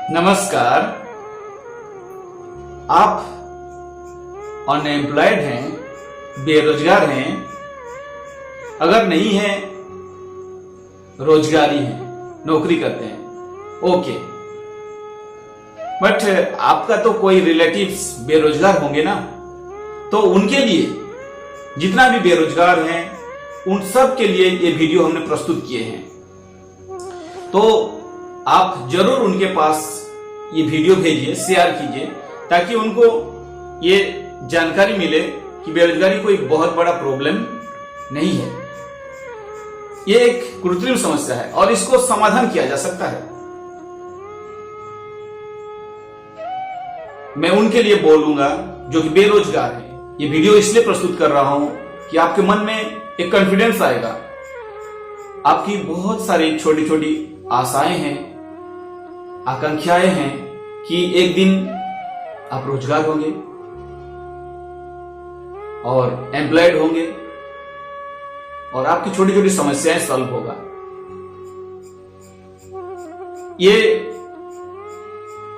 नमस्कार। आप अनएम्प्लॉयड हैं, बेरोजगार हैं, अगर नहीं हैं, रोजगारी हैं, नौकरी करते हैं, ओके। बट आपका तो कोई रिलेटिव्स बेरोजगार होंगे ना, तो उनके लिए, जितना भी बेरोजगार हैं, उन सब के लिए ये वीडियो हमने प्रस्तुत किए हैं। तो आप जरूर उनके पास ये वीडियो भेजिए, शेयर कीजिए, ताकि उनको ये जानकारी मिले कि बेरोजगारी कोई बहुत बड़ा प्रॉब्लम नहीं है। ये एक कृत्रिम समस्या है और इसको समाधान किया जा सकता है। मैं उनके लिए बोलूंगा जो कि बेरोजगार हैं। ये वीडियो इसलिए प्रस्तुत कर रहा हूं कि आपके मन में एक कॉन्फिडेंस आएगा। आपकी बहुत सारी छोटी छोटी आशाएं हैं, आकांक्षाएं हैं कि एक दिन आप रोजगार होंगे और एम्प्लॉयड होंगे और आपकी छोटी छोटी समस्याएं सॉल्व होगा। ये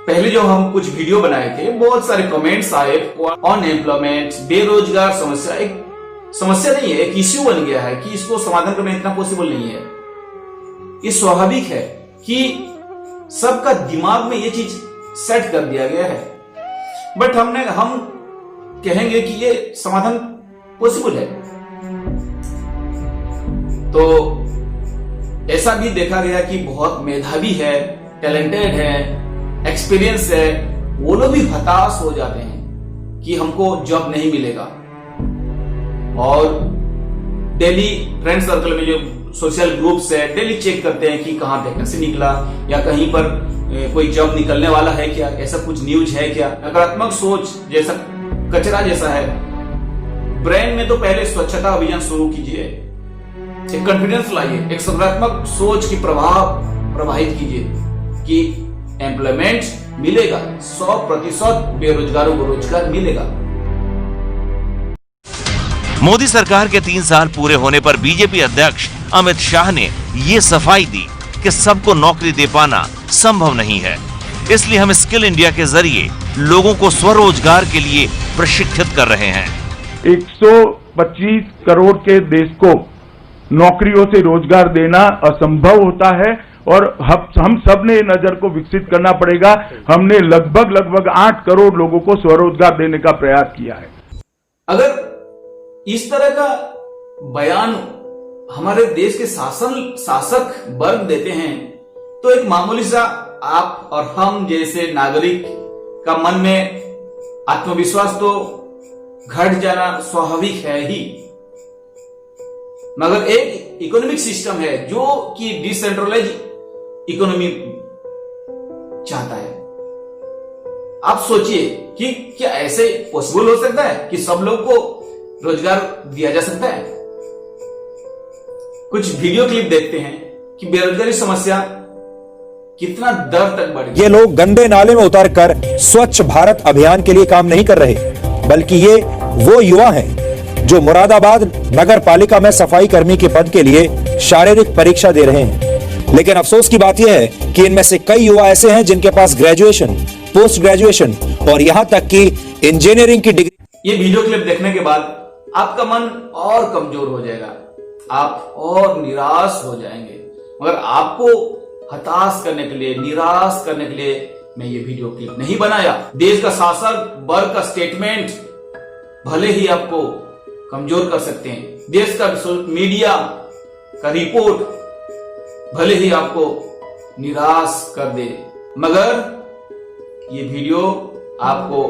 पहले जो हम कुछ वीडियो बनाए थे, बहुत सारे कमेंट्स आए। अनएम्प्लॉयमेंट, बेरोजगार समस्या एक समस्या नहीं है, एक इश्यू बन गया है कि इसको समाधान करना इतना पॉसिबल नहीं है। ये स्वाभाविक है कि सबका दिमाग में ये चीज सेट कर दिया गया है, बट हम कहेंगे कि ये समाधान पॉसिबल है। तो ऐसा भी देखा गया कि बहुत मेधावी है, टैलेंटेड है, एक्सपीरियंस है, वो लोग भी हताश हो जाते हैं कि हमको जॉब नहीं मिलेगा। और डेली फ्रेंड सर्कल में जो सोशल ग्रुप्स है, डेली चेक करते हैं कि कहां वैकेंसी निकला या कहीं पर कोई जॉब निकलने वाला है क्या, ऐसा कुछ न्यूज है क्या। नकारात्मक सोच जैसा कचरा जैसा है ब्रेन में। तो पहले स्वच्छता अभियान शुरू कीजिए, एक कॉन्फिडेंस लाइए, एक सकारात्मक सोच की प्रभाव प्रवाहित कीजिए कि एम्प्लॉयमेंट मिलेगा, 100% बेरोजगारों को रोजगार मिलेगा। मोदी सरकार के 3 साल पूरे होने पर बीजेपी अध्यक्ष अमित शाह ने ये सफाई दी कि सबको नौकरी दे पाना संभव नहीं है। इसलिए हम स्किल इंडिया के जरिए लोगों को स्वरोजगार के लिए प्रशिक्षित कर रहे हैं। 125 करोड़ के देश को नौकरियों से रोजगार देना असंभव होता है और हम सब ने नजर को विकसित करना पड़ेगा। हमने लगभग 8 करोड़ लोगों को स्वरोजगार देने का प्रयास किया है। अगर इस तरह का बयान हमारे देश के शासक वर्ग देते हैं, तो एक मामूली सा आप और हम जैसे नागरिक का मन में आत्मविश्वास तो घट जाना स्वाभाविक है ही। मगर एक इकोनॉमिक सिस्टम है जो कि डिसेंट्रलाइज इकोनॉमी चाहता है। आप सोचिए कि क्या ऐसे पॉसिबल हो सकता है कि सब लोग को रोजगार दिया जा सकता है। कुछ वीडियो क्लिप देखते हैं कि बेरोजगारी समस्या कितना दर तक बढ़ गई। ये लोग गंदे नाले में उतरकर स्वच्छ भारत अभियान के लिए काम नहीं कर रहे, बल्कि ये वो युवा हैं जो मुरादाबाद नगर पालिका में सफाई कर्मी के पद के लिए शारीरिक परीक्षा दे रहे हैं। लेकिन अफसोस की बात यह है कि इनमें से कई युवा ऐसे हैं जिनके पास ग्रेजुएशन, पोस्ट ग्रेजुएशन और यहां तक कि इंजीनियरिंग की डिग्री। ये वीडियो क्लिप देखने के बाद आपका मन और कमजोर हो जाएगा, आप और निराश हो जाएंगे। मगर आपको हताश करने के लिए, निराश करने के लिए मैं ये वीडियो क्लिप नहीं बनाया। देश का शासक वर्ग का स्टेटमेंट भले ही आपको कमजोर कर सकते हैं, देश का मीडिया का रिपोर्ट भले ही आपको निराश कर दे, मगर ये वीडियो आपको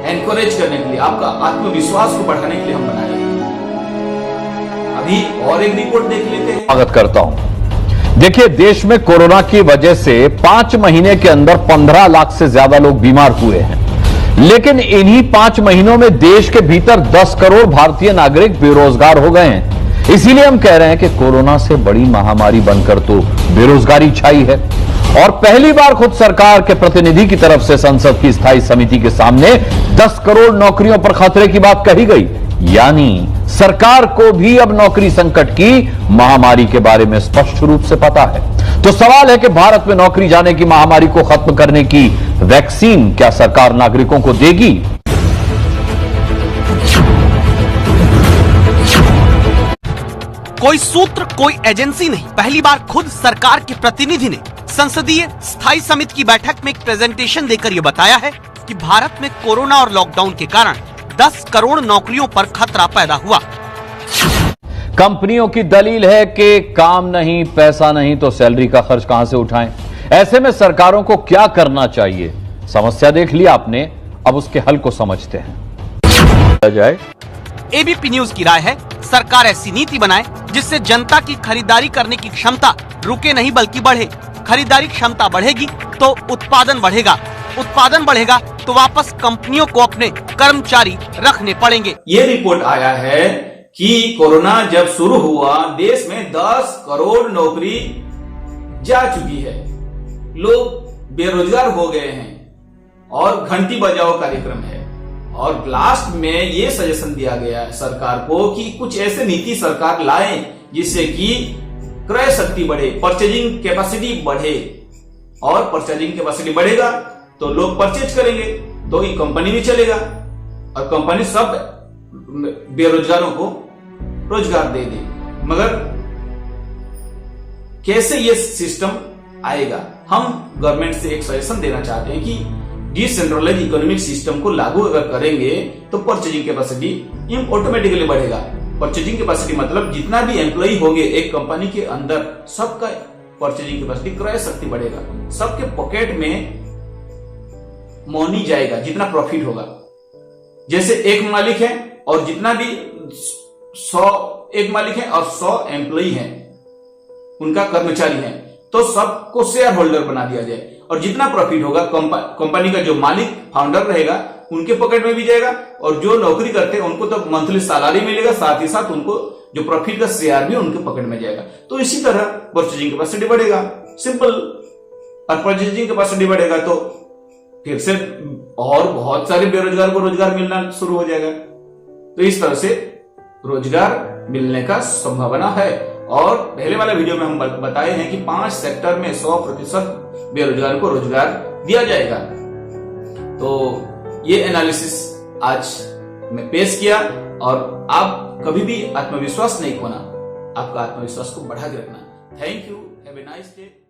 एनकरेज करने के लिए, आपका आत्मविश्वास को बढ़ाने के लिए हम बनाए हैं। अभी और एक रिपोर्ट देख लेते हैं। स्वागत करता हूं। देखिए, देश में कोरोना की वजह से 5 महीने के अंदर 15 लाख से ज्यादा लोग बीमार हुए हैं। लेकिन इन्हीं 5 महीनों में देश के भीतर 10 करोड़ भारतीय नागरिक बेरोजगार हो गए हैं। इसीलिए हम कह रहे हैं कि कोरोना से बड़ी महामारी बनकर तो बेरोजगारी छाई है। और पहली बार खुद सरकार के प्रतिनिधि की तरफ से संसद की स्थायी समिति के सामने 10 करोड़ नौकरियों पर खतरे की बात कही गई। यानी सरकार को भी अब नौकरी संकट की महामारी के बारे में स्पष्ट रूप से पता है। तो सवाल है कि भारत में नौकरी जाने की महामारी को खत्म करने की वैक्सीन क्या सरकार नागरिकों को देगी? कोई सूत्र, कोई एजेंसी नहीं, पहली बार खुद सरकार के प्रतिनिधि ने संसदीय स्थायी समिति की बैठक में एक प्रेजेंटेशन देकर यह बताया है कि भारत में कोरोना और लॉकडाउन के कारण 10 करोड़ नौकरियों पर खतरा पैदा हुआ। कंपनियों की दलील है कि काम नहीं, पैसा नहीं तो सैलरी का खर्च कहां से उठाएं। ऐसे में सरकारों को क्या करना चाहिए? समस्या देख लिया आपने, अब उसके हल को समझते हैं। जाए एबीपी न्यूज की राय है, सरकार ऐसी नीति बनाए जिससे जनता की खरीदारी करने की क्षमता रुके नहीं बल्कि बढ़े। खरीदारी क्षमता बढ़ेगी तो उत्पादन बढ़ेगा, उत्पादन बढ़ेगा तो वापस कंपनियों को अपने कर्मचारी रखने पड़ेंगे। ये रिपोर्ट आया है कि कोरोना जब शुरू हुआ देश में 10 करोड़ नौकरी जा चुकी है, लोग बेरोजगार हो गए हैं और घंटी बजाओ कार्यक्रम है। और लास्ट में ये सजेशन दिया गया है सरकार को कि कुछ ऐसे नीति सरकार लाए जिससे कि क्रय शक्ति बढ़े, परचेजिंग कैपेसिटी बढ़े, और परचेजिंग कैपेसिटी बढ़ेगा तो लोग परचेज करेंगे तो ये कंपनी भी चलेगा और कंपनी सब बेरोजगारों को रोजगार दे दे। मगर कैसे ये सिस्टम आएगा? हम गवर्नमेंट से एक सजेशन देना चाहते हैं कि डिसेंट्रलाइज इकोनॉमिक सिस्टम को लागू अगर करेंगे तो परचेजिंग कैपेसिटी ऑटोमेटिकली बढ़ेगा। परचेजिंग कैपेसिटी मतलब जितना भी एम्प्लॉय होंगे एक कंपनी के अंदर, सबका परचेजिंग कैपेसिटी, क्रय शक्ति बढ़ेगा, सबके पॉकेट में मनी जाएगा जितना प्रॉफिट होगा। जैसे एक मालिक है और जितना भी 100 एक मालिक है और 100 एम्प्लॉय हैं, उनका कर्मचारी है, तो सबको शेयर होल्डर बना दिया जाए और जितना प्रॉफिट होगा कंपनी का जो मालिक फाउंडर रहेगा उनके पॉकेट में भी जाएगा और जो नौकरी करते हैं उनको तो मंथली सैलरी मिलेगा, साथ ही साथ उनको जो प्रॉफिट का शेयर भी उनके पॉकेट में जाएगा। तो इसी तरह परचेजिंग कैपेसिटी बढ़ेगा, सिंपल। और परचेजिंग कैपेसिटी बढ़ेगा तो फिर से और बहुत सारे बेरोजगार को रोजगार मिलना शुरू हो जाएगा। तो इस तरह से रोजगार मिलने का संभावना है। और पहले वाले वीडियो में हम बताए हैं कि 5 सेक्टर में 100% बेरोजगार को रोजगार दिया जाएगा। तो ये एनालिसिस आज मैं पेश किया और आप कभी भी आत्मविश्वास नहीं खोना, आपका आत्मविश्वास को बढ़ा के रखना। Thank you, have a nice day.